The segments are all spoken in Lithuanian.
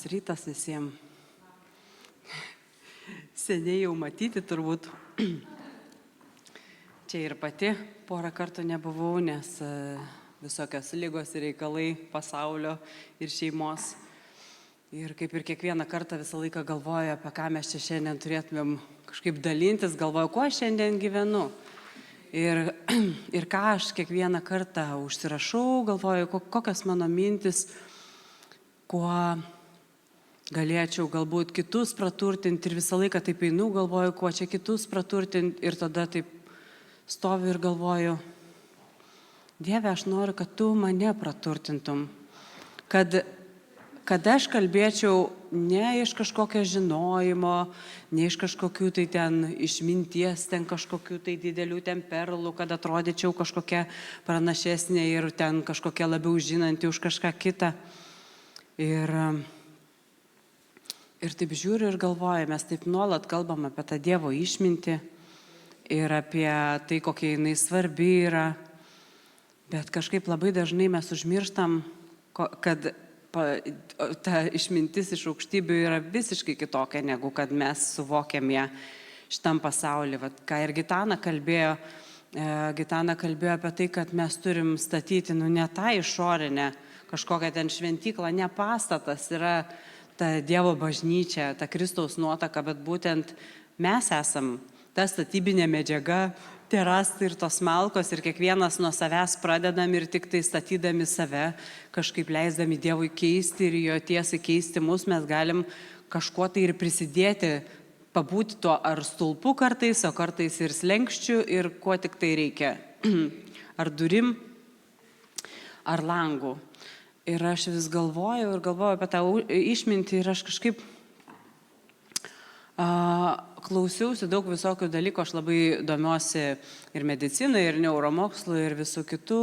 Labas rytas visiems. Seniai jau matyti turbūt. Čia ir pati porą kartų nebuvau, nes visokios lygos ir reikalai pasaulio ir šeimos. Ir kaip ir kiekvieną kartą visą laiką galvoju, apie ką mes čia šiandien turėtumėm kažkaip dalintis, galvoju, kuo šiandien gyvenu. Ir ką aš kiekvieną kartą užsirašau, galvoju, kokios mano mintis, kuo galėčiau galbūt kitus praturtinti ir visą laiką taip einu, galvoju, kuo čia kitus praturtinti ir tada taip stoviu ir galvoju, Dieve, aš noriu, kad tu mane praturtintum, kad aš kalbėčiau ne iš kažkokio žinojimo, ne iš kažkokių tai ten išminties, ten kažkokių tai didelių ten perlų, kad atrodyčiau kažkokia pranašesnė ir ten kažkokia labiau žinanti už kažką kitą. Ir taip žiūriu ir galvoju, mes taip nuolat kalbam apie tą Dievo išmintį ir apie tai, kokia jinai svarbi yra, bet kažkaip labai dažnai mes užmirštam, kad ta išmintis iš aukštybių yra visiškai kitokia, negu kad mes suvokiam ją šitam pasaulyje. Vat, ką ir Gitana kalbėjo apie tai, kad mes turim statyti, ne tą išorinę, kažkokią ten šventyklą, ne pastatas yra ta Dievo bažnyčia, ta Kristaus nuotaka, bet būtent mes esam ta statybinė medžiaga, tie rąstai ir tos malkos ir kiekvienas nuo savęs pradedam ir tik tai statydami save, kažkaip leisdami Dievui keisti ir jo tiesai keisti mus, mes galim kažkuo tai ir prisidėti, pabūti tuo ar stulpu kartais, o kartais ir slenkščiu ir kuo tik tai reikia, ar durim, ar langų. Ir aš vis galvoju apie tą išmintį ir aš kažkaip klausiausi daug visokių dalykų, aš labai domiuosi ir medicinai, ir neuromokslu, ir visų kitų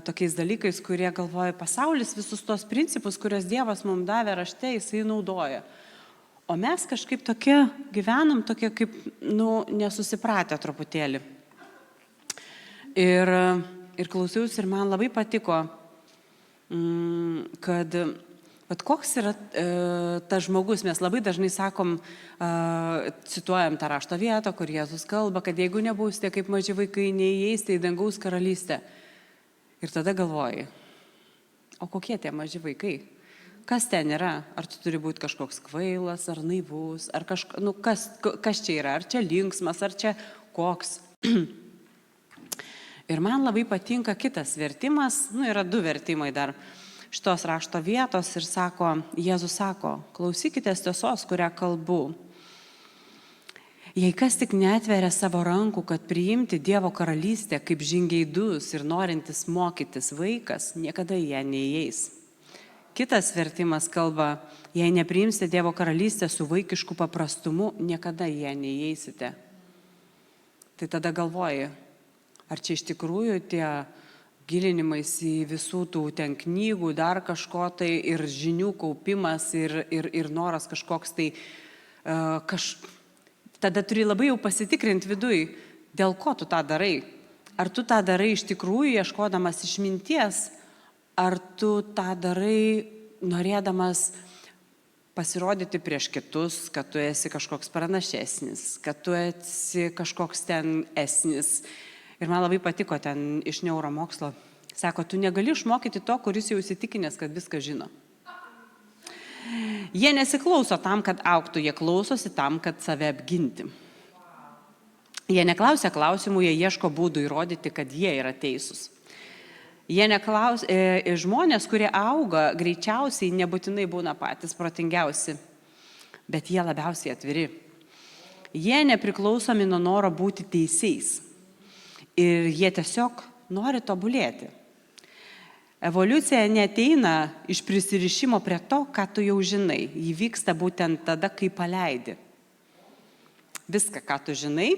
tokiais dalykais, kurie galvoja, pasaulis visus tos principus, kurios Dievas mums davė rašte, jisai naudoja. O mes kažkaip tokie gyvenam, tokie kaip, nesusipratę truputėlį. Ir klausiausi ir man labai patiko, kad koks yra tas žmogus, mes labai dažnai sakom, cituojam tą rašto vietą, kur Jėzus kalba, kad jeigu nebūsite kaip maži vaikai, neįeisite į dangaus karalystę. Ir tada galvoji, o kokie tie maži vaikai? Kas ten yra? Ar tu turi būti kažkoks kvailas, ar naivus, ar kas čia yra? Ar čia linksmas, ar čia koks? Ir man labai patinka kitas vertimas, yra du vertimai dar šitos rašto vietos ir sako, Jėzus sako, klausykitės tiesos, kurią kalbu. Jei kas tik neatveria savo rankų, kad priimti Dievo karalystę kaip žingeidus ir norintis mokytis vaikas, niekada į ją neįeis. Kitas vertimas kalba, jei nepriimsite Dievo karalystę su vaikišku paprastumu, niekada į ją neįeisite. Tai tada galvoji, ar čia iš tikrųjų tie gilinimais į visų tų ten knygų, dar kažko tai ir žinių kaupimas ir noras kažkoks tai, tada turi labai jau pasitikrinti viduj, dėl ko tu tą darai. Ar tu tą darai iš tikrųjų ieškodamas išminties, ar tu tą darai norėdamas pasirodyti prieš kitus, kad tu esi kažkoks pranašesnis, kad tu esi kažkoks ten esnis. Ir man labai patiko ten iš neuromokslo. Sako, tu negali išmokyti to, kuris jau įsitikinęs, kad viską žino. Jie nesiklauso tam, kad augtų, jie klausosi tam, kad save apginti. Jie neklausia klausimų, jie ieško būdų įrodyti, kad jie yra teisūs. Žmonės, kurie auga, greičiausiai nebūtinai būna patys protingiausi, bet jie labiausiai atviri. Jie nepriklausomi nuo noro būti teisiais. Ir jie tiesiog nori tobulėti. Evoliucija neateina iš prisirišimo prie to, ką tu jau žinai. Ji vyksta būtent tada, kai paleidi. Viską, ką tu žinai.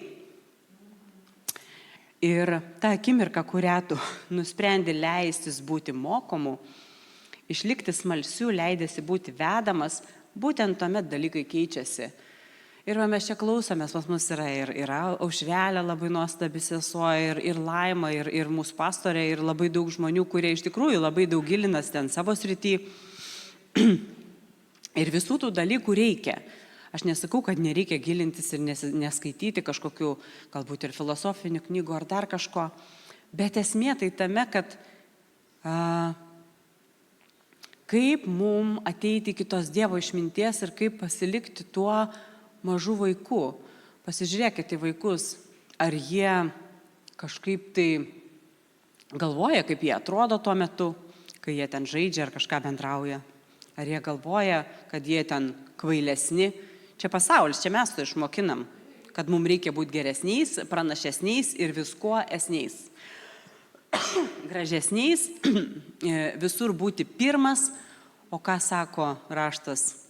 Ir ta akimirka, kurią tu nusprendi leistis būti mokomu, išlikti smalsiu, leidėsi būti vedamas, būtent tuomet dalykai keičiasi. Ir mes čia klausomės, pas mus yra Aušvelė labai nuostabi sesuo, ir Laima, ir mūsų pastorė, ir labai daug žmonių, kurie iš tikrųjų labai daug gilinas ten savo srity. Ir visų tų dalykų reikia. Aš nesakau, kad nereikia gilintis ir neskaityti kažkokių, galbūt ir filosofinių knygų ar dar kažko, bet esmė tai tame, kad kaip mum ateiti iki tos Dievo išminties ir kaip pasilikti tuo mažu vaiku. Pasižiūrėkite į vaikus, ar jie kažkaip tai galvoja, kaip jie atrodo tuo metu, kai jie ten žaidžia ar kažką bendrauja. Ar jie galvoja, kad jie ten kvailesni. Čia pasaulis, čia mes to išmokinam, kad mums reikia būti geresniais, pranašesniais ir viskuo esniais. Gražesniais, visur būti pirmas, o ką sako raštas,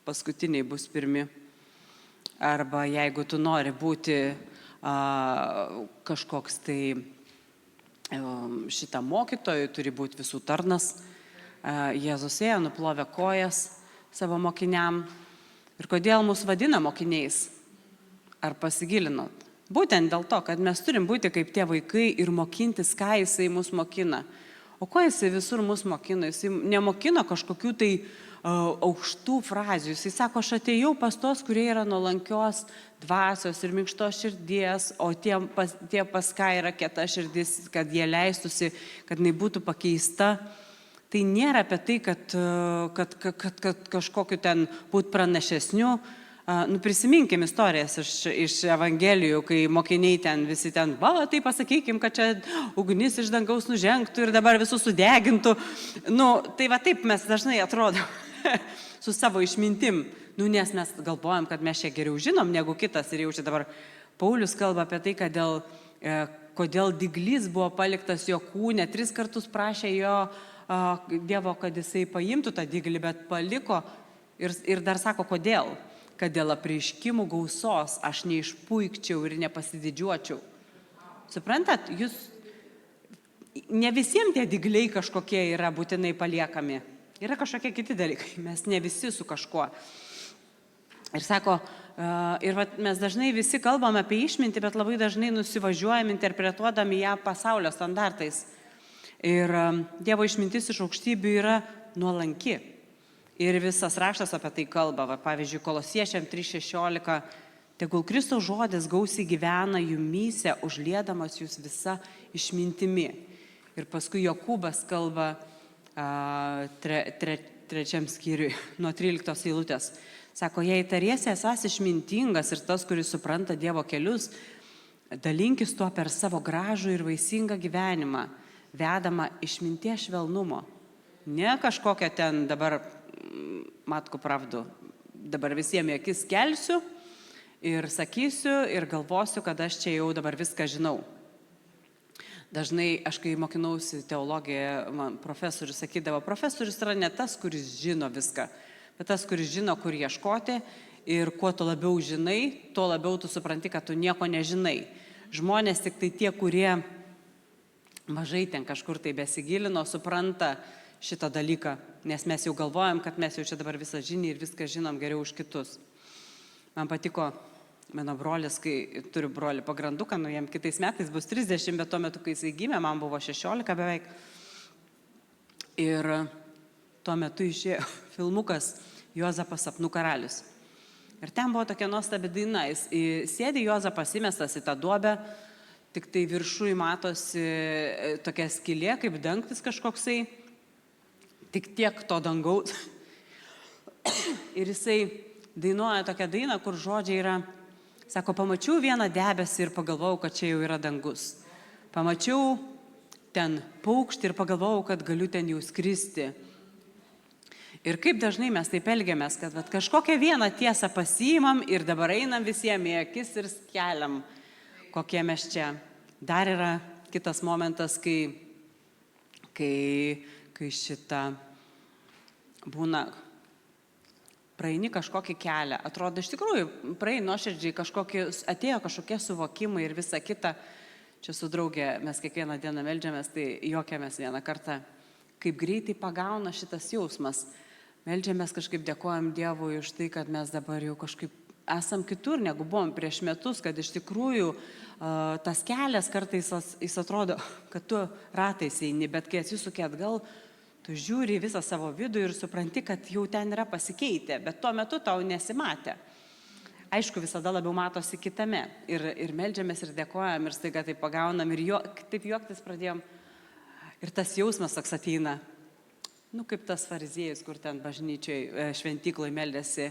paskutiniai bus pirmi. Arba jeigu tu nori būti kažkoks tai šitą mokytojų, turi būti visų tarnas. Jėzus ėjo, nuplovė kojas savo mokiniam. Ir kodėl mus vadina mokiniais? Ar pasigilinot? Būtent dėl to, kad mes turim būti kaip tie vaikai ir mokintis, ką jisai mus mokina. O ko jisai visur mus mokina? Jisai nemokina kažkokių tai aukštų frazių. Jisai sako, aš atėjau pas tos, kurie yra nuolankios dvasios ir minkštos širdies, o tie pas ką yra kieta širdis, kad jie leistusi, kad jinai būtų pakeista. Tai nėra apie tai, kad kažkokiu ten būt pranašesniu. Prisiminkim istorijas iš Evangelijų, kai mokiniai ten visi ten, tai pasakykim, kad čia ugnis iš dangaus nužengtų ir dabar visus sudegintų. Tai va taip mes dažnai atrodom su savo išmintim. Nes mes galvojam, kad mes čia geriau žinom negu kitas. Ir jau čia dabar Paulius kalba apie tai, kodėl dyglys buvo paliktas jo kūne. 3 kartus prašė jo Dievo, kad jisai paimtų tą dyglį, bet paliko ir dar sako, kodėl? Kad dėl apreiškimų gausos aš neišpuikčiau ir nepasididžiuočiau. Suprantat, ne visiems tie dygliai kažkokie yra būtinai paliekami. Yra kažkokie kiti dalykai, mes ne visi su kažkuo. Ir sako, mes dažnai visi kalbam apie išmintį, bet labai dažnai nusivažiuojam interpretuodami ją pasaulio standartais. Ir Dievo išmintis iš aukštybių yra nuolanki. Ir visas raštas apie tai kalba. Pavyzdžiui, Kolosiečiam 3:16. Tegul Kristaus žodis gausiai gyvena jumyse, užliedamas jūs visa išmintimi. Ir paskui Jokūbas kalba 3 skyriui nuo 13 eilutės. Sako, jei tariesi esas išmintingas ir tas, kuris supranta Dievo kelius, dalinkis tuo per savo gražų ir vaisingą gyvenimą, vedama išminties švelnumo. Ne kažkokia ten dabar, matku pravdu, dabar visiems akis kelsiu ir sakysiu ir galvosiu, kad aš čia jau dabar viską žinau. Dažnai aš, kai mokinausi teologiją, man profesorius sakydavo, profesorius yra ne tas, kuris žino viską, bet tas, kuris žino, kur ieškoti ir kuo tu labiau žinai, tuo labiau tu supranti, kad tu nieko nežinai. Žmonės tik tai tie, kurie mažai ten kažkur tai besigilino, supranta šitą dalyką, nes mes jau galvojam, kad mes jau čia dabar visą žinią ir viską žinom geriau už kitus. Man patiko mano brolis, kai turiu brolį pagranduką, jam kitais metais bus 30, bet tuo metu, kai jisai gimė, man buvo 16 beveik. Ir tuo metu išėjo filmukas Juozapas sapnų karalius. Ir ten buvo tokia nuostabi daina, sėdi Juozapas įmestas į tą duobę, tik tai viršui matosi tokia skylė, kaip dangtis kažkoksai, tik tiek to dangaus. Ir jisai dainuoja tokią dainą, kur žodžiai yra, sako, pamačiau vieną debesį ir pagalvojau, kad čia jau yra dangus. Pamačiau ten paukštį ir pagalvojau, kad galiu ten jau skristi. Ir kaip dažnai mes taip elgiamės, kad kažkokią vieną tiesą pasiimam ir dabar einam visiems į akis ir keliam, kokie mes čia. Dar yra kitas momentas, kai šitą būna, praeini kažkokį kelią. Atrodo, iš tikrųjų, praeini nuoširdžiai, atėjo kažkokie suvokimai ir visa kita. Čia su draugė mes kiekvieną dieną meldžiamės, tai juokiamės vieną kartą, kaip greitai pagauna šitas jausmas. Meldžiamės kažkaip, dėkojam Dievui už tai, kad mes dabar jau kažkaip esam kitur, negu buvom prieš metus, kad iš tikrųjų tas kelias kartais jis atrodo, kad tu ratais eini, bet kai atsisukė atgal, Tu žiūri į visą savo vidų ir supranti, kad jau ten yra pasikeitę, bet tuo metu tau nesimatė. Aišku, visada labiau matosi kitame. Ir meldžiamės, ir dėkojam, ir staiga taip pagaunam, ir taip juoktis pradėjom. Ir tas jausmas toks ateina. Kaip tas fariziejus, kur ten bažnyčioj šventykloj meldėsi.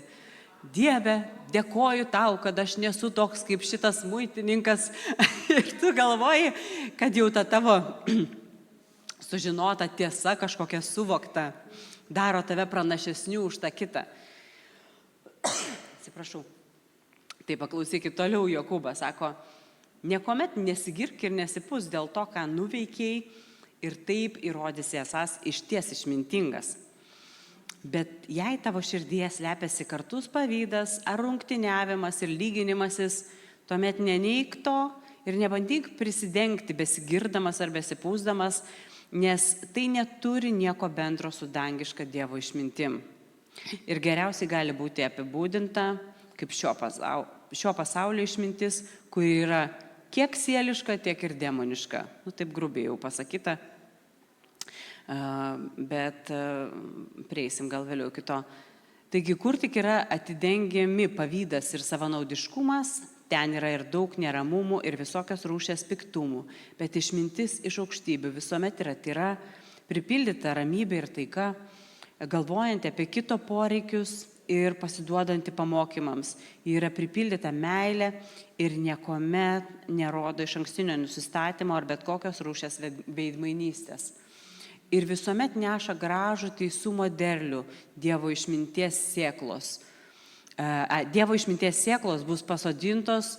Dieve, dėkoju tau, kad aš nesu toks kaip šitas muitininkas. Ir tu galvoji, kad jau ta tavo sužinota tiesa kažkokia suvokta daro tave pranašesnių už tą kitą. Atsiprašau. Tai paklausykit toliau, Jokūbas sako, niekuomet nesigirk ir nesipūs dėl to, ką nuveikiai ir taip įrodysi esas išties išmintingas. Bet jei tavo širdyje slepiasi kartus pavydas ar rungtyniavimas ir lyginimasis, tuomet neneik to ir nebandyk prisidengti besigirdamas ar besipūsdamas, nes tai neturi nieko bendro su dangiška Dievo išmintim. Ir geriausiai gali būti apibūdinta kaip šio pasaulio išmintis, kuri yra kiek sieliška, tiek ir demoniška. Taip grubiai jau pasakyta, bet prieisim gal vėliau kito. Taigi, kur tik yra atidengiami pavydas ir savanaudiškumas, ten yra ir daug neramumų ir visokios rūšės piktumų, bet išmintis iš aukštybių visuomet yra tyra, pripildyta ramybė ir taika, galvojanti apie kito poreikius ir pasiduodanti pamokymams. Ji yra pripildyta meilė ir niekuomet nerodo iš ankstinio nusistatymo ar bet kokios rūšės veidmainystės. Ir visuomet neša gražų teisumo derlių Dievo išminties sėklos. Dievo išminties sėklos bus pasodintos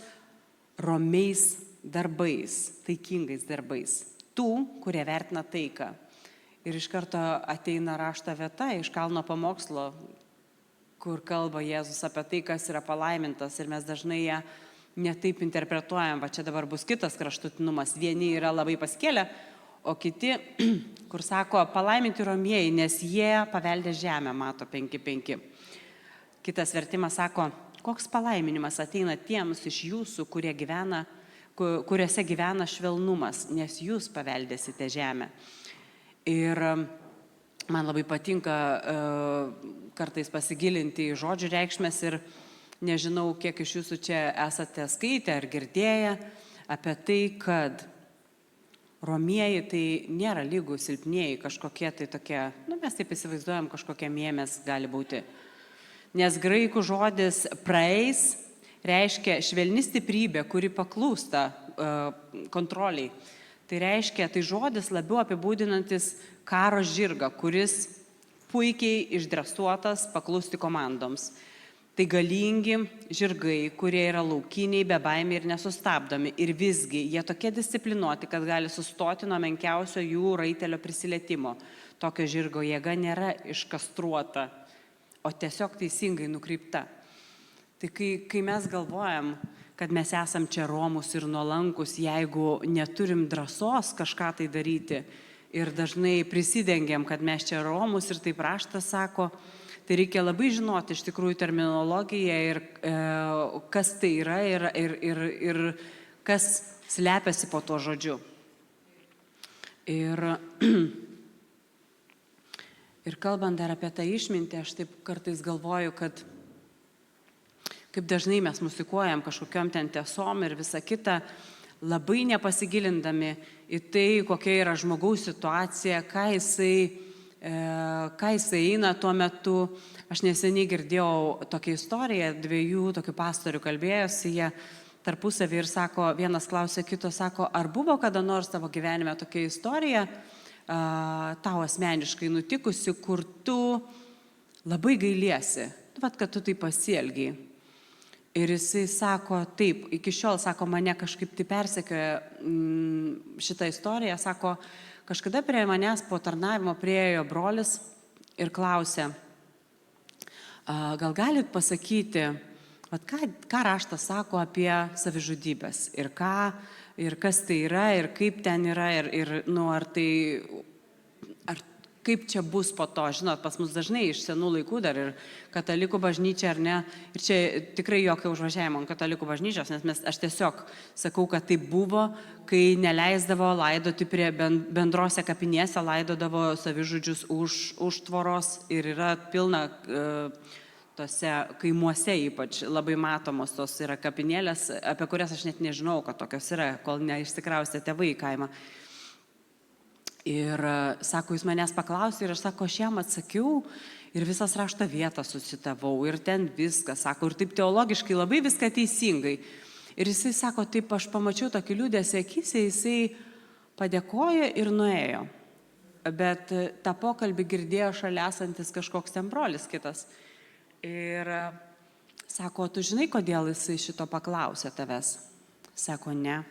romiais darbais, taikingais darbais. Tų, kurie vertina taiką. Ir iš karto ateina rašto vieta iš Kalno pamokslo, kur kalba Jėzus apie tai, kas yra palaimintas. Ir mes dažnai ją netaip interpretuojam. Va čia dabar bus kitas kraštutinumas. Vieni yra labai paskėlę, o kiti, kur sako, palaiminti romieji, nes jie paveldė žemę, mato 5:5. Kitas vertimas sako, koks palaiminimas ateina tiems iš jūsų, kuriuose gyvena švelnumas, nes jūs paveldėsite žemę. Ir man labai patinka kartais pasigilinti į žodžių reikšmės ir nežinau, kiek iš jūsų čia esate skaitę ar girdėję apie tai, kad romieji tai nėra lygų silpnieji kažkokie tai tokie, mes taip įsivaizduojam, kažkokie mėmės gali būti. Nes graikų žodis praeis reiškia švelni stiprybė, kuri paklūsta kontroliai. Tai reiškia, tai žodis labiau apibūdinantis karo žirgą, kuris puikiai išdresuotas paklusti komandoms. Tai galingi žirgai, kurie yra laukiniai, bebaimiai ir nesustabdomi. Ir visgi jie tokie disciplinuoti, kad gali sustoti nuo menkiausio jų raitelio prisilietimo. Tokio žirgo jėga nėra iškastruota, o tiesiog teisingai nukreipta. Tai kai mes galvojam, kad mes esam čia romūs ir nuolankus, jeigu neturim drąsos kažką tai daryti ir dažnai prisidengiam, kad mes čia romūs ir taip raštas sako, tai reikia labai žinoti iš tikrųjų terminologiją ir kas tai yra ir kas slepiasi po to žodžiu. Ir kalbant dar apie tą išmintį, aš taip kartais galvoju, kad kaip dažnai mes musikuojam kažkokiam ten tiesom ir visa kita, labai nepasigilindami į tai, kokia yra žmogaus situacija, ką jisai eina tuo metu. Aš neseniai girdėjau tokią istoriją, dviejų tokių pastorių kalbėjosi, jie tarpusavį ir sako, vienas klausė kito, sako, ar buvo kada nors tavo gyvenime tokia istorija, tau asmeniškai nutikusi, kur tu labai gailiesi, kad tu tai pasielgiai. Ir jisai sako, taip, iki šiol, sako, mane kažkaip tai persekioja šitą istoriją, sako, kažkada prie manęs po tarnavimo priėjo brolis ir klausė, gal galit pasakyti, ką raštas sako apie savižudybės ir kas tai yra ir kaip ten yra ir ar kaip čia bus po to. Žinot, pas mus dažnai iš senų laikų dar ir katalikų bažnyčia, ar ne, ir čia tikrai jokio užvažiavimo ant katalikų bažnyčios, nes aš tiesiog sakau, kad tai buvo, kai neleisdavo laidoti prie bendrose kapinėse, laidodavo savižudžius už tvoros ir yra pilna tose kaimuose ypač labai matomos tos yra kapinėlės, apie kurias aš net nežinau, kad tokios yra, kol neišsikraustė tėvai į kaimą. Ir sako, jūs manęs paklausė ir aš sako, aš jam atsakiau ir visas rašto vietas susitavau ir ten viskas, sako, ir taip teologiškai labai viską teisingai. Ir jisai sako, taip aš pamačiau tokį liūdėsį akise, jisai padėkojo ir nuėjo. Bet tą pokalbį girdėjo šalia esantis kažkoks ten brolis kitas. Ir sako, tu žinai, kodėl jisai šito paklausė tavęs? Sako, ne.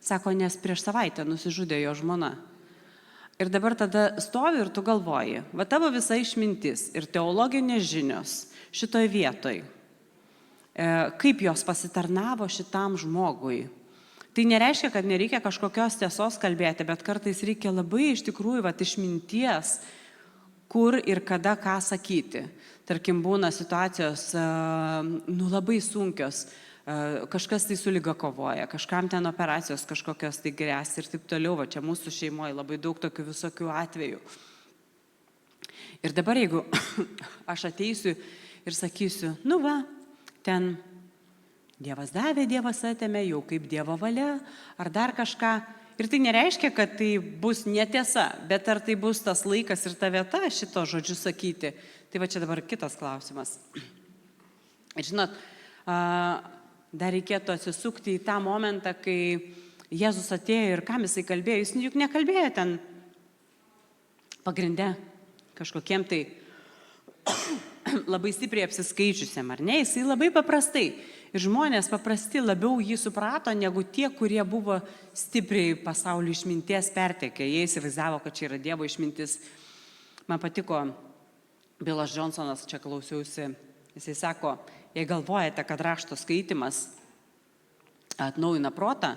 Sako, nes prieš savaitę nusižudė jo žmona. Ir dabar tada stovi ir tu galvoji, va tavo visa išmintis ir teologinės žinios šitoj vietoj, kaip jos pasitarnavo šitam žmogui. Tai nereiškia, kad nereikia kažkokios tiesos kalbėti, bet kartais reikia labai iš tikrųjų išminties, kur ir kada ką sakyti. Tarkim, būna situacijos labai sunkios, kažkas tai su liga kovoja, kažkam ten operacijos kažkokios tai grėsia ir taip toliau, va čia mūsų šeimoje labai daug tokių visokių atvejų. Ir dabar jeigu aš ateisiu ir sakysiu, nu va, ten Dievas davė, Dievas atėmė, jau kaip Dievo valia, ar dar kažką. Ir tai nereiškia, kad tai bus netiesa, bet ar tai bus tas laikas ir ta vieta šito žodžiu sakyti. Tai va čia dabar kitas klausimas. Ir žinot, dar reikėtų atsisukti į tą momentą, kai Jėzus atėjo ir kam jisai kalbėjo. Jis juk nekalbėjo ten pagrinde kažkokiem tai labai stipriai apsiskaičiusiam, ar ne? Jisai labai paprastai. Ir žmonės paprasti labiau jį suprato, negu tie, kurie buvo stipriai pasaulio išminties pertekę. Jie įsivaizdavo, kad čia yra Dievo išmintis. Man patiko Bilas Johnsonas, čia klausiausi, jisai sako, jei galvojate, kad rašto skaitimas atnaujina protą,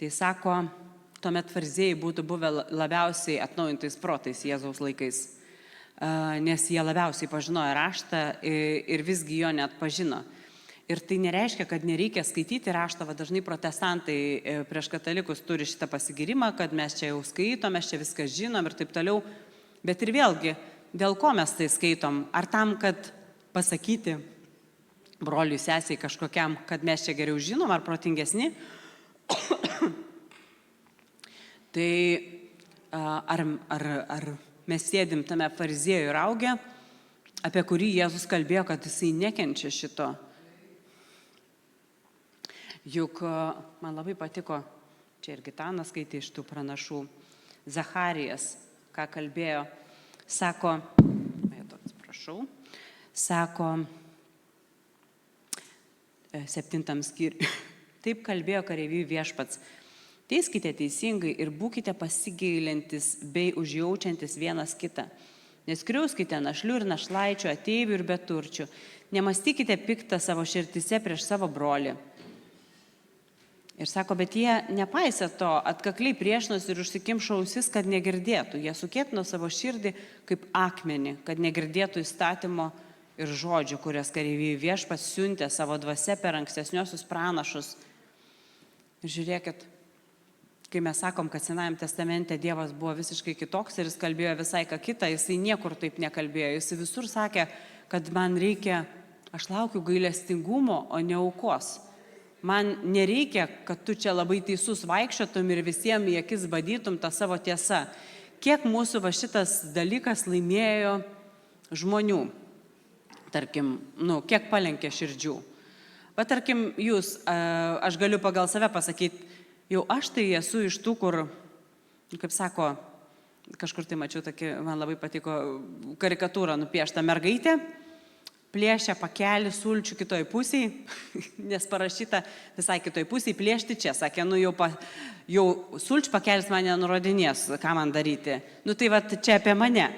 tai sako, tuomet fariziejai būtų buvę labiausiai atnaujintais protais Jėzaus laikais, nes jie labiausiai pažinojo raštą ir visgi jo net pažino. Ir tai nereiškia, kad nereikia skaityti raštą, va dažnai protestantai prieš katalikus turi šitą pasigirimą, kad mes čia jau skaitom, mes čia viską žinom ir taip toliau. Bet ir vėlgi, dėl ko mes tai skaitom? Ar tam, kad pasakyti broliui sesiai kažkokiam, kad mes čia geriau žinom, ar protingesni? Tai ar mes sėdim tame fariziejų rauge, apie kurį Jėzus kalbėjo, kad jisai nekenčia šito? Juk man labai patiko, čia ir Gitanas skaitė iš tų pranašų, Zacharijas, ką kalbėjo, sako, sako 7 skyriui, taip kalbėjo kareivijų viešpats, teiskite teisingai ir būkite pasigailintis bei užjaučiantis vienas kitą. Neskriauskite našlių ir našlaičių, ateivių ir beturčių, nemastykite piktą savo širdise prieš savo brolį. Ir sako, bet jie nepaisė to, atkakliai priešinosi ir užsikimšo ausis, kad negirdėtų. Jie sukėtino savo širdį kaip akmenį, kad negirdėtų įstatymo ir žodžių, kurias kareivijų viešpats siuntė savo dvasia per ankstesniosius pranašus. Ir žiūrėkit, kai mes sakom, kad Senajame testamente Dievas buvo visiškai kitoks ir jis kalbėjo visai ką kitą, jisai niekur taip nekalbėjo. Jisai visur sakė, kad man reikia, aš laukiu gailestingumo, o ne aukos. Man nereikia, kad tu čia labai teisus vaikščiotum ir visiems į akis badytum tą savo tiesą. Kiek mūsų va šitas dalykas laimėjo žmonių, tarkim, kiek palenkė širdžių. Va tarkim, jūs, aš galiu pagal save pasakyti, jau aš tai esu iš tų, kur, kaip sako, kažkur tai mačiau, man labai patiko karikatūrą nupiešta mergaitė, plėšia pakelį sulčių kitoj pusėj, nes parašyta visai kitoj pusėj, plėšti čia. Sakė, jau sulčių pakelis mane nurodinės, ką man daryti. Tai va čia apie mane.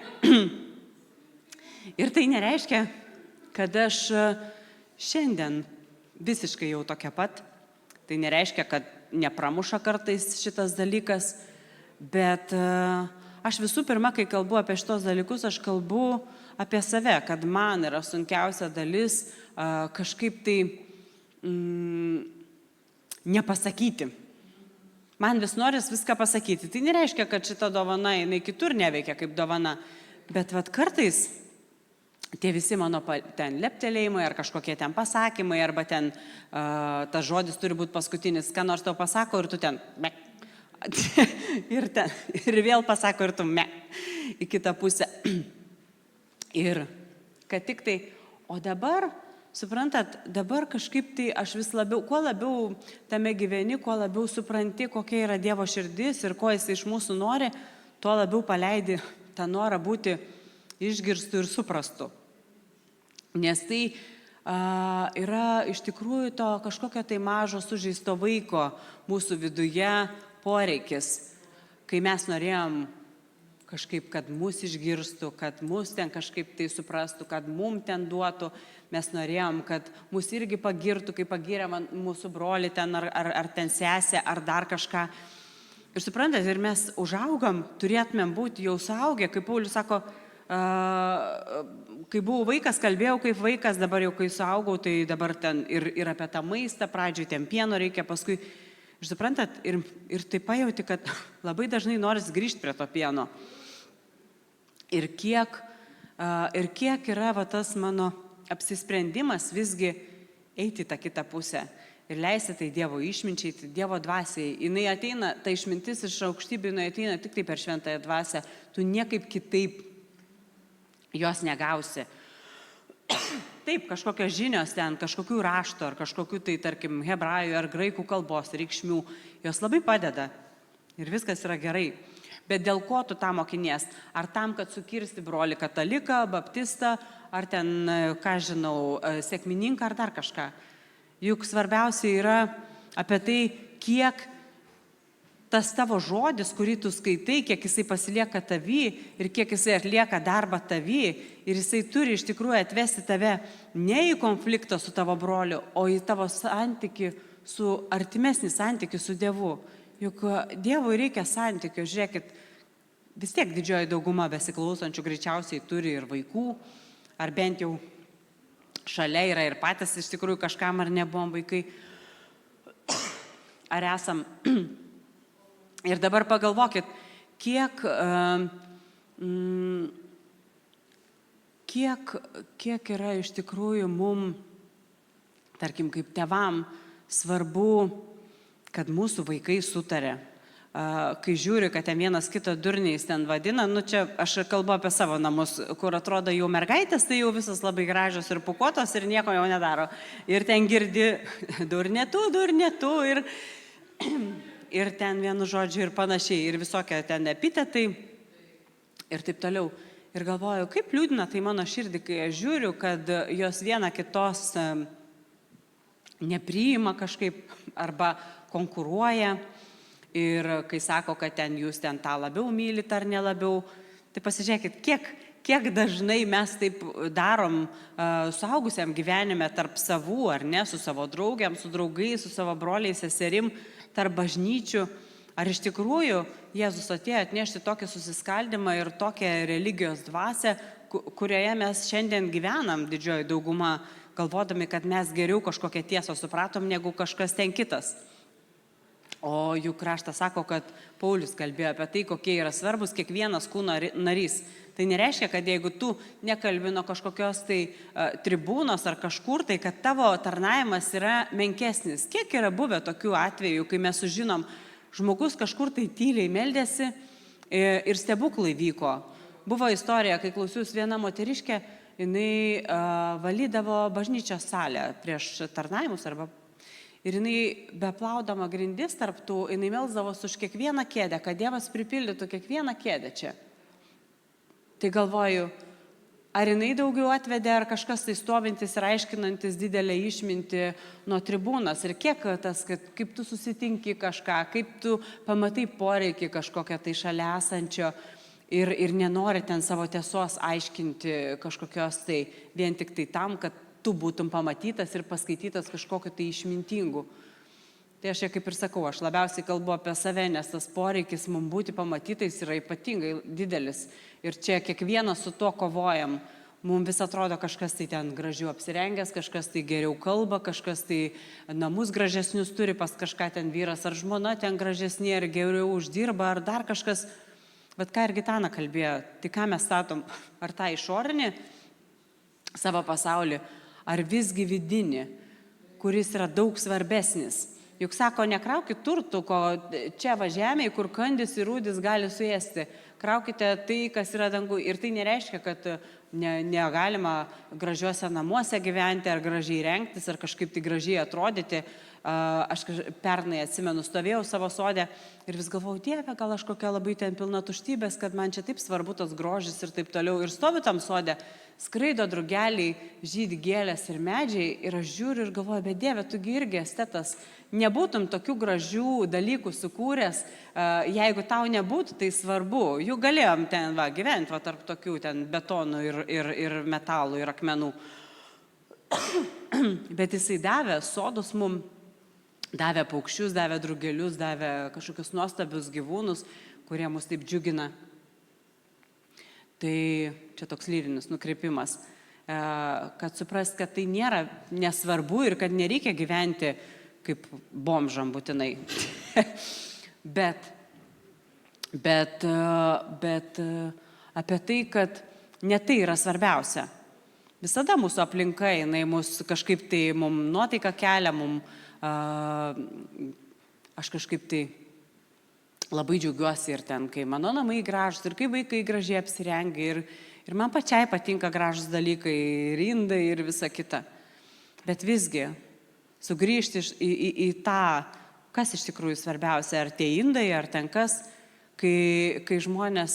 Ir tai nereiškia, kad aš šiandien visiškai jau tokia pat. Tai nereiškia, kad nepramuša kartais šitas dalykas, bet aš visų pirma, kai kalbu apie šitos dalykus, aš kalbu apie save, kad man yra sunkiausia dalis kažkaip tai nepasakyti. Man vis noris viską pasakyti. Tai nereiškia, kad šita dovana, jinai kitur neveikia kaip dovana. Bet vat kartais tie visi mano ten leptelėjimai ar kažkokie ten pasakymai, arba ten tas žodis turi būti paskutinis, ką nors tau pasako ir tu ten me. ir vėl pasako ir tu me į kitą pusę. Ir kad tik tai, o dabar, suprantat, dabar kažkaip tai aš vis labiau, kuo labiau tame gyveni, kuo labiau supranti, kokia yra Dievo širdis ir ko Jis iš mūsų nori, tuo labiau paleidi tą norą būti išgirstų ir suprastų. Nes tai yra iš tikrųjų to kažkokio tai mažo sužeisto vaiko mūsų viduje poreikis, kai mes norėjom kažkaip, kad mus išgirstų, kad mus ten kažkaip tai suprastų, kad mum ten duotų. Mes norėjom, kad mus irgi pagirtų, kaip pagyrė mūsų brolį ten, ar ten sesė, ar dar kažką. Ir suprantat, ir mes užaugam, turėtumėm būti jau suaugę, kaip Paulius sako, kai buvau vaikas, kalbėjau kaip vaikas, dabar jau kai suaugau, tai dabar ten ir apie tą maistą, pradžioj ten pieno reikia, paskui, ir suprantat, ir tai pajauti, kad labai dažnai noris grįžti prie to pieno. Ir kiek yra tas mano apsisprendimas visgi eiti į tą kitą pusę ir leisti tai Dievo išminčiai, tai Dievo dvasiai. Jinai ateina, ta išmintis iš aukštybių, jinai ateina tik tai per šventąją dvasią. Tu niekaip kitaip jos negausi. Taip, kažkokios žinios ten, kažkokių rašto ar kažkokių tai, tarkim, hebrajų ar graikų kalbos reikšmių, jos labai padeda ir viskas yra gerai. Bet dėl ko tu tą mokinies? Ar tam, kad sukirsti brolį kataliką, baptistą, ar ten, ką žinau, sekmininką, ar dar kažką? Juk svarbiausia yra apie tai, kiek tas tavo žodis, kurį tu skaitai, kiek jisai pasilieka tavy ir kiek jisai atlieka darbą tavy. Ir jisai turi iš tikrųjų atvesti tave ne į konfliktą su tavo broliu, o į tavo santyki, artimesnį santyki su Dievu. Juk Dievui reikia santykių, žiūrėkit, vis tiek didžioji dauguma besiklausančių greičiausiai turi ir vaikų, ar bent jau šalia yra ir patys iš tikrųjų kažkam ar nebuvom vaikai, ar esam. Ir dabar pagalvokit, kiek yra iš tikrųjų mum, tarkim, kaip tėvam svarbu, kad mūsų vaikai sutarė. Kai žiūri, kad ten vienas kito durniais ten vadina, čia aš kalbu apie savo namus, kur atrodo jau mergaitės, tai jau visos labai gražios ir pukuotos ir nieko jau nedaro. Ir ten girdi durnetu ir ten vienu žodžiu ir panašiai, ir visokie ten epitetai ir taip toliau. Ir galvoju, kaip liūdina tai mano širdį, kai aš žiūriu, kad jos viena kitos nepriima kažkaip arba konkuruoja ir kai sako, kad ten jūs ten tą labiau mylit ar nelabiau, tai pasižiūrėkit, kiek dažnai mes taip darom suaugusiam gyvenime tarp savų, ar ne, su savo draugiam, su draugais, su savo broliais, seserim, tarp bažnyčių. Ar iš tikrųjų Jėzus atėjo atnešti tokį susiskaldimą ir tokią religijos dvasią, kurioje mes šiandien gyvenam didžioji dauguma, galvodami, kad mes geriau kažkokią tiesą supratom negu kažkas ten kitas. O juk raštas sako, kad Paulius kalbėjo apie tai, kokie yra svarbus kiekvienas kūno narys. Tai nereiškia, kad jeigu tu nekalbi nuo kažkokios tai tribūnos ar kažkur, tai kad tavo tarnavimas yra menkesnis. Kiek yra buvę tokių atvejų, kai mes sužinom, žmogus kažkur tai tyliai meldėsi ir stebuklai vyko. Buvo istorija, kai klausiausi viena moteriškė, jinai valydavo bažnyčios salę prieš tarnavimus ir jinai beplaudama grindis tarp tų, jinai melsdavosi už kiekvieną kėdę, kad Dievas pripildytų kiekvieną kėdę čia. Tai galvoju, ar jinai daugiau atvedė, ar kažkas tai stovintis ir aiškinantis didelę išmintį nuo tribūnos ir kiek tas, kaip tu susitinki kažką, kaip tu pamatai poreikį kažkokią tai šalia esančio ir nenori ten savo tiesos aiškinti kažkokios tai vien tik tai tam, kad tu būtum pamatytas ir paskaitytas kažkokiu tai išmintingu. Tai aš kaip ir sakau, aš labiausiai kalbu apie save, nes tas poreikis mums būti pamatytais yra ypatingai didelis. Ir čia kiekvienas su tuo kovojam. Mums vis atrodo kažkas tai ten gražiau apsirengęs, kažkas tai geriau kalba, kažkas tai namus gražesnius turi, pas kažką ten vyras ar žmona ten gražesnė ir geriau uždirba, ar dar kažkas. Bet ką ir Gitana kalbėjo, tai ką mes statom, ar tą išorinį savo pasaulį, ar visgi vidinį, kuris yra daug svarbesnis. Juk sako, nekraukit turtų, ko čia va žemėje, kur kandis ir rūdis gali suėsti. Kraukite tai, kas yra dangų. Ir tai nereiškia, kad negalima gražiuose namuose gyventi, ar gražiai rengtis, ar kažkaip tai gražiai atrodyti. Aš pernai atsimenu, stovėjau savo sode ir vis galvojau, Dieve, gal aš kokia labai ten pilna tuštybės, kad man čia taip svarbu tas grožis ir taip toliau. Ir stoviu tam sode, skraido drugeliai, žydi gėlės ir medžiai ir aš žiūriu ir galvoju, bet Dieve, tugi irgi estetas, nebūtum tokių gražių dalykų sukūręs, jeigu tau nebūtų, tai svarbu. Juk galėjom ten gyventi tarp tokių ten betonų ir metalų ir akmenų. Bet jisai davė sodus mums. Davė paukščius, davė drugelius, davė kažkokius nuostabius gyvūnus, kurie mus taip džiugina. Tai čia toks lyrinis nukreipimas, kad suprast, kad tai nėra nesvarbu ir kad nereikia gyventi kaip bomžam būtinai. bet apie tai, kad ne tai yra svarbiausia. Visada mūsų aplinka, jinai mus kažkaip tai mums nuotaiką kelia, aš kažkaip tai labai džiaugiuosi ir ten, kai mano namai gražus, ir kai vaikai gražiai apsirengia, ir man pačiai patinka gražus dalykai, ir indai, ir visa kita. Bet visgi, sugrįžti į tą, kas iš tikrųjų svarbiausia, ar tie indai, ar ten kas, kai žmonės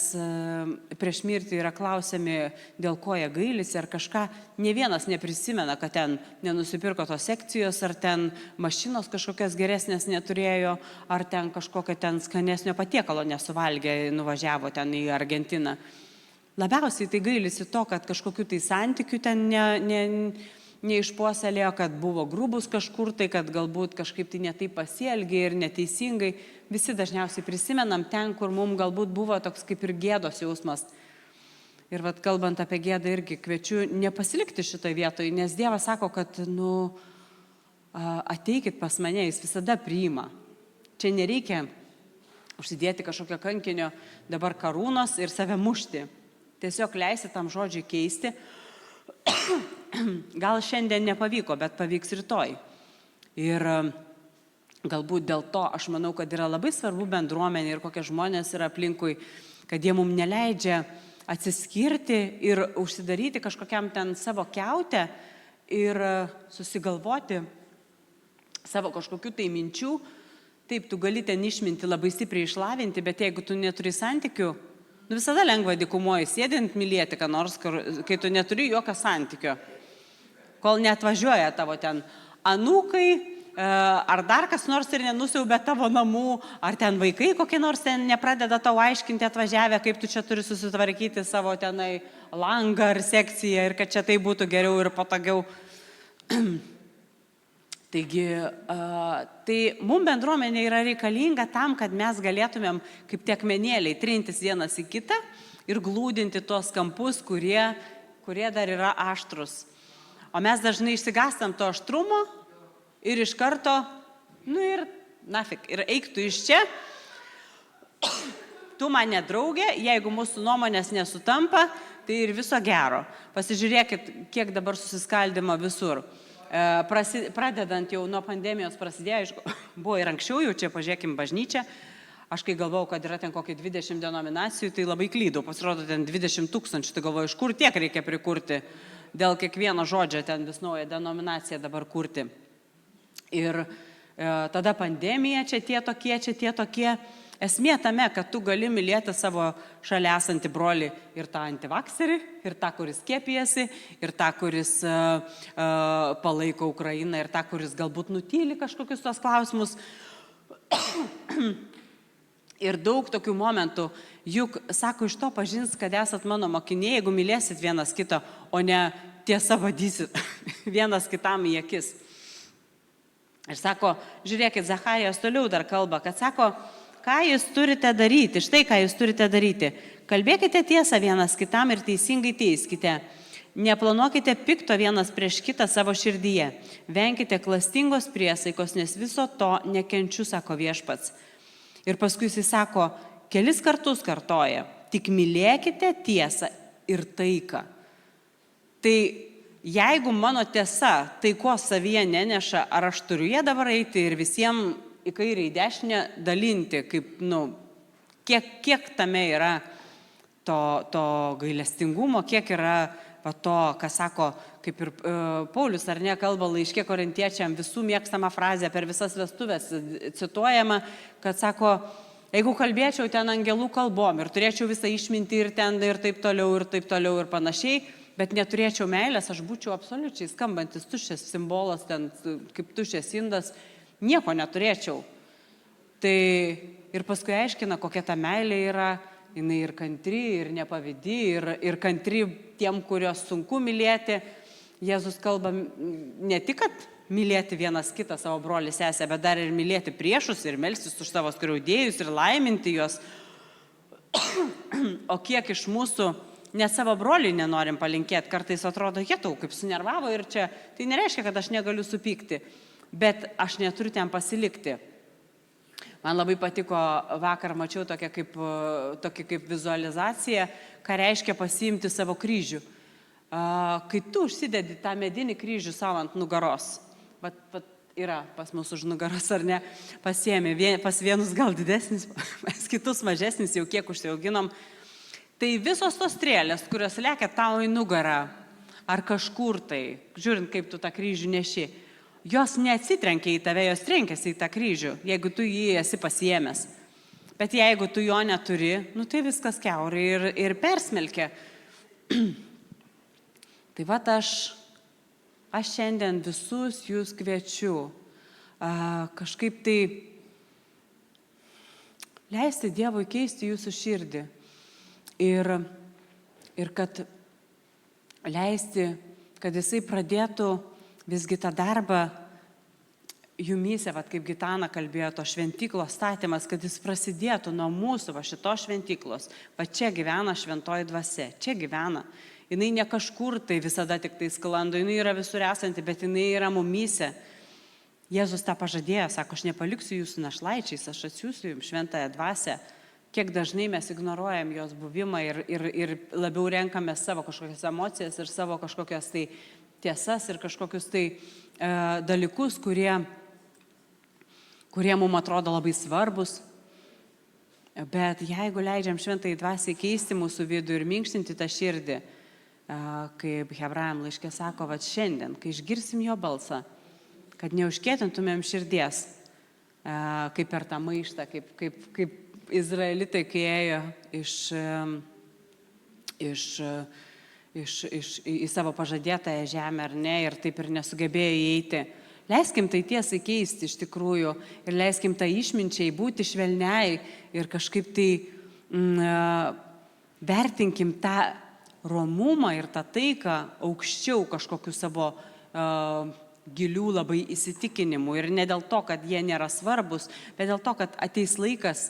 prieš mirtį yra klausiami, dėl ko jie gailisi ar kažką, ne vienas neprisimena, kad ten nenusipirko tos sekcijos, ar ten mašinos kažkokias geresnės neturėjo, ar ten kažkokio ten skanesnio patiekalo nesuvalgė, nuvažiavo ten į Argentiną. Labiausiai tai gailisi to, kad kažkokių tai santykių ten neišpuoselėjo, kad buvo grubus kažkur tai, kad galbūt kažkaip tai netaip pasielgė ir neteisingai. Visi dažniausiai prisimenam ten, kur mums galbūt buvo toks kaip ir gėdos jausmas. Ir kalbant apie gėdą irgi kviečiu nepasilikti šitoje vietoje, nes Dievas sako, kad ateikit pas mane, jis visada priima. Čia nereikia užsidėti kažkokio kankinio dabar karūnos ir save mušti. Tiesiog leisti tam žodžiui keisti. Gal šiandien nepavyko, bet pavyks rytoj. Ir galbūt dėl to aš manau, kad yra labai svarbu bendruomenė ir kokie žmonės yra aplinkui, kad jie mums neleidžia atsiskirti ir užsidaryti kažkokiam ten savo kiaute ir susigalvoti savo kažkokių tai minčių. Taip, tu gali ten išminti labai stipriai išlavinti, bet jeigu tu neturi santykių, visada lengva dykumoje sėdint mylėti, ką nors, kai tu neturi jokio santykio. Kol neatvažiuoja tavo ten anūkai, ar dar kas nors ir nenusiaubė tavo namų, ar ten vaikai kokie nors ten nepradeda tau aiškinti atvažiavę, kaip tu čia turi susitvarkyti savo tenai langą ar sekciją ir kad čia tai būtų geriau ir patogiau. Taigi, tai mums bendruomenė yra reikalinga tam, kad mes galėtumėm kaip tie akmenėliai trintis vienas į kitą ir glūdinti tuos kampus, kurie dar yra aštrus. O mes dažnai išsigastam to aštrumo ir iš karto, ir eik tu iš čia, tu man nedraugė, jeigu mūsų nuomonės nesutampa, tai ir viso gero. Pasižiūrėkit, kiek dabar susiskaldimo visur. Pradedant jau nuo pandemijos prasidėjo, aišku, buvo ir anksčiau, jau čia pažiūrėkim bažnyčią, aš kai galvojau, kad yra ten kokie 20 denominacijų, tai labai klydau, pasirodo ten 20 000, tai galvoju, iš kur tiek reikia prikurti, dėl kiekvieno žodžio ten vis naują denominaciją dabar kurti. Ir tada pandemija, čia tie tokie. Esmė tame, kad tu gali mylėti savo šalia esantį brolį ir tą antivakserį, ir tą, kuris skiepijasi, ir tą, kuris palaiko Ukrainą, ir tą, kuris galbūt nutyli kažkokius tos klausimus. Ir daug tokių momentų, juk, sako, iš to pažins, kad esat mano mokiniai, jeigu mylėsit vienas kito, o ne tiesa vadysit vienas kitam į akis. Ir sako, žiūrėkit, Zacharijas toliau dar kalba, kad sako, ką jūs turite daryti, štai ką jūs turite daryti. Kalbėkite tiesą vienas kitam ir teisingai teiskite. Neplanuokite pikto vienas prieš kitą savo širdyje. Venkite klastingos priesaikos, nes viso to nekenčiu, sako Viešpats. Ir paskui jis sako, kelis kartus kartoja, tik mylėkite tiesą ir taiką. Tai jeigu mano tiesa taikos savyje neneša, ar aš turiu ją dabar eiti ir visiems į kairę, į dešinę dalinti, kaip, kiek tame yra to gailestingumo, kiek yra to, kas sako, kaip ir Paulius ar ne, kalba laiške korintiečiam, visų mėgstama frazė per visas vestuvės cituojama, kad sako, jeigu kalbėčiau ten angelų kalbom ir turėčiau visą išmintį ir ten ir taip toliau ir panašiai, bet neturėčiau meilės, aš būčiau absoliučiai skambantis tuščias simbolas, ten kaip tuščias indas, nieko neturėčiau. Tai ir paskui aiškina, kokia ta meilė yra, jinai ir kantri, ir nepavydi, ir kantri tiem, kurios sunku mylėti. Jėzus kalba ne tik, kad mylėti vienas kitą, savo brolį, sesę, bet dar ir mylėti priešus, ir melstis už savo skriaudėjus, ir laiminti juos. O kiek iš mūsų net savo broliui nenorim palinkėti, kartais atrodo, jetau, kaip sunervavo ir čia, tai nereiškia, kad aš negaliu supykti, bet aš neturiu ten pasilikti. Man labai patiko, vakar mačiau tokia kaip vizualizacija, ką reiškia pasiimti savo kryžių. Kai tu užsidedi tą medinį kryžių savo ant nugaros, yra pas mus už nugaros ar ne, pasiėmė, pas vienus gal didesnis, pas kitus mažesnis, jau kiek užsiauginom. Tai visos tos strėlės, kurios lekia tau į nugarą, ar kažkur tai, žiūrint, kaip tu tą kryžių neši, jos neatsitrenkia į tave, jos trenkiasi į tą kryžių, jeigu tu jį esi pasiėmęs. Bet jeigu tu jo neturi, tai viskas kiaurai ir persmelkia. Tai aš šiandien visus jūs kviečiu kažkaip tai leisti Dievui keisti jūsų širdį. Ir kad leisti, kad jisai pradėtų visgi tą darbą jumyse, kaip Gitana kalbėjo, to šventyklos statymas, kad jis prasidėtų nuo mūsų, šitos šventyklos. Čia gyvena šventoji dvasia, čia gyvena. Jinai ne kažkur tai visada tik tai sklando, jinai yra visur esanti, bet jinai yra mumyse. Jėzus tą pažadėjo, sako, aš nepaliksiu jūsų našlaičiais, aš atsiųsiu jums šventąją dvasią. Kiek dažnai mes ignoruojam jos buvimą ir labiau renkame savo kažkokias emocijas ir savo kažkokias tai tiesas ir kažkokius tai dalykus, kurie mums atrodo labai svarbus. Bet jeigu leidžiam šventai dvasiai keisti mūsų vidų ir minkštinti tą širdį, kaip Hebrajam laiške sako, šiandien, kai išgirsim jo balsą, kad neužkėtintumėm širdies, kaip per tą maištą, kaip Izraelitai, kai ėjo į savo pažadėtąją žemę ar ne, ir taip ir nesugebėjo įeiti. Leiskim tai tiesai keisti iš tikrųjų ir leiskim tai išminčiai būti švelniai ir kažkaip tai vertinkim tą romumą ir tą taiką aukščiau kažkokiu savo gilių labai įsitikinimų. Ir ne dėl to, kad jie nėra svarbus, bet dėl to, kad ateis laikas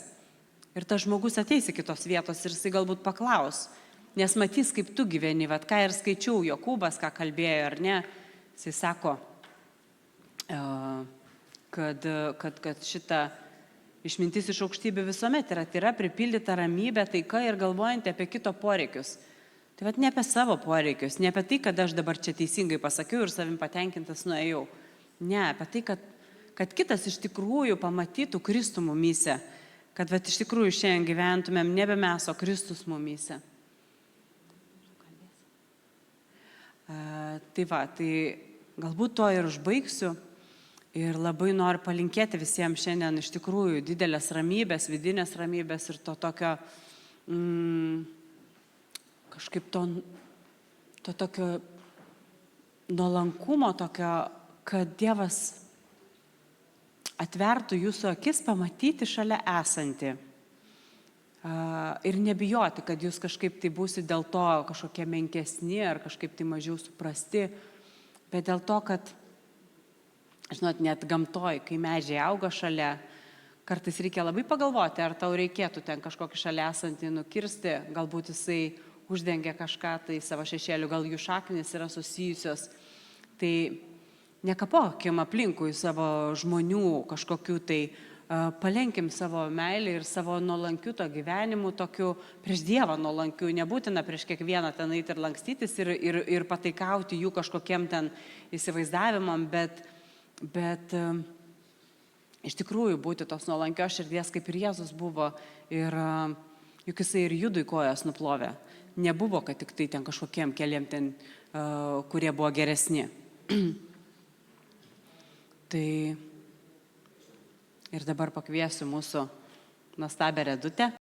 ir tas žmogus ateis į kitos vietos ir jisai galbūt paklaus, nes matys, kaip tu gyveni, ką ir skaičiau, Jokūbas, ką kalbėjo, ar ne, jisai sako, kad šita išmintis iš aukštybių visuomet yra tyra, pripildyta ramybė, taika ir galvojant apie kito poreikius. Tai ne apie savo poreikius, ne apie tai, kad aš dabar čia teisingai pasakiau ir savim patenkintas nuėjau. Ne, apie tai, kad kitas iš tikrųjų pamatytų Kristų mumyse. Kad iš tikrųjų šiandien gyventumėm nebe mes, o Kristus mumyse. Tai galbūt to ir užbaigsiu ir labai noriu palinkėti visiems šiandien iš tikrųjų didelės ramybės, vidinės ramybės ir to tokio kažkaip to tokio nuolankumo, tokio, kad Dievas atvertų jūsų akis pamatyti šalia esantį ir nebijoti, kad jūs kažkaip tai būsit dėl to kažkokie menkesni ar kažkaip tai mažiau suprasti, bet dėl to, kad žinot, net gamtoj, kai medžiai auga šalia, kartais reikia labai pagalvoti, ar tau reikėtų ten kažkokį šalia esantį nukirsti, galbūt jisai uždengia kažką tai savo šešėliu, gal jų šaknis yra susijusios. Tai nekapokim aplinkui savo žmonių kažkokių tai, palenkim savo meilį ir savo nuolankiu to gyvenimu, tokiu prieš Dievą nuolankiu, nebūtina prieš kiekvieną ten eiti ir lankstytis ir pataikauti jų kažkokiem ten įsivaizdavimam, bet iš tikrųjų būti tos nuolankios širdies, kaip ir Jėzus buvo, ir juk jisai ir Judui kojas nuplovė. Nebuvo, kad tik tai ten kažkokiem keliam ten, kurie buvo geresni. Tai ir dabar pakviesiu mūsų nuostabę Redutę.